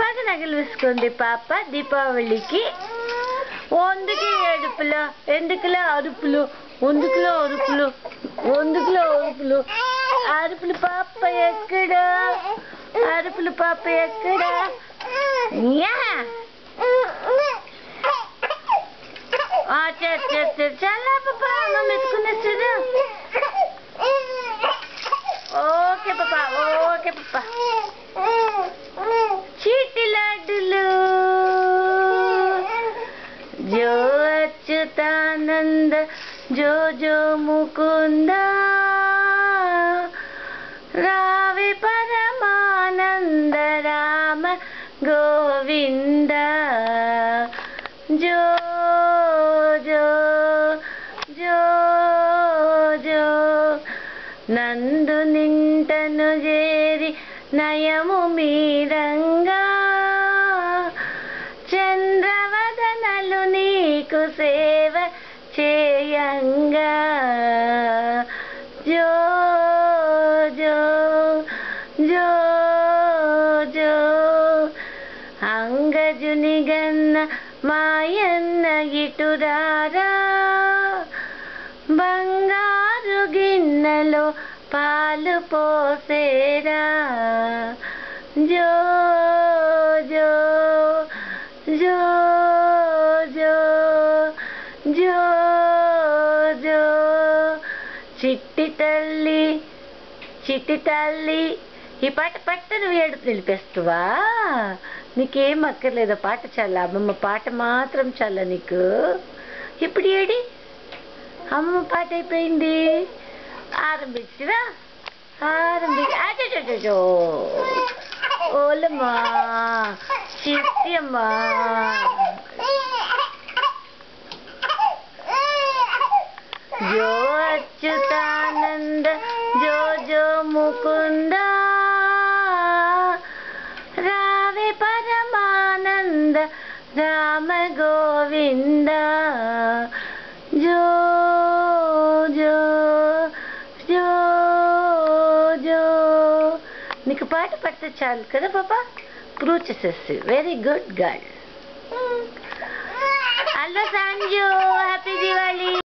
బాగా నగలు వేసుకోండి పాప దీపావళికి. వందుకే ఏడుపులు, ఎందుకులో అరుపులు, వందుకులో అరుపులు, వందుకులో అరుపులు, అరుపులు పాప ఎక్కడా, అరుపులు పాప ఎక్కడా? చాలా పాప మమ్మీ ఎత్తుకునేస్తాడు. ఓకే పాప, ఓకే పాప. చీటి లడ్డులు జో అచ్యుతానంద జో జో ముకుంద రావే పరమానంద రామ గోవింద జో జో జో జో నందు నింటను చేరి నయము మీరంగా చంద్రవదనలు నీకు సేవ చేయంగా జో జో జో జో అంగజుని గన్న మాయన్న ఇటురారా బంగారు గిన్నెలో పాలు పోసేరా జో జో జో జో జో జో చిట్టి తల్లి చిట్టి తల్లి. ఈ పాట పట్ట నువ్వు ఏడుపు నిలిపేస్తావా? నీకేం అక్కర్లేదు, పాట చాలా. అమ్మమ్మ పాట మాత్రం చాలా నీకు. ఇప్పుడు ఏడి అమ్మమ్మ పాట అయిపోయింది, ఆరంభించిరా ఆరంభి. ఓలమ్మా చిట్టి అమ్మా. జో అచ్యుతానంద జో జో ముకుంద రావే పరమానంద రామ గోవింద జో జో జో జో. నీకు పాట పడితే చాలు కదా పాపా, ప్రూవ్ చేసేసి. Very good girl. Hello Sanju, happy Diwali.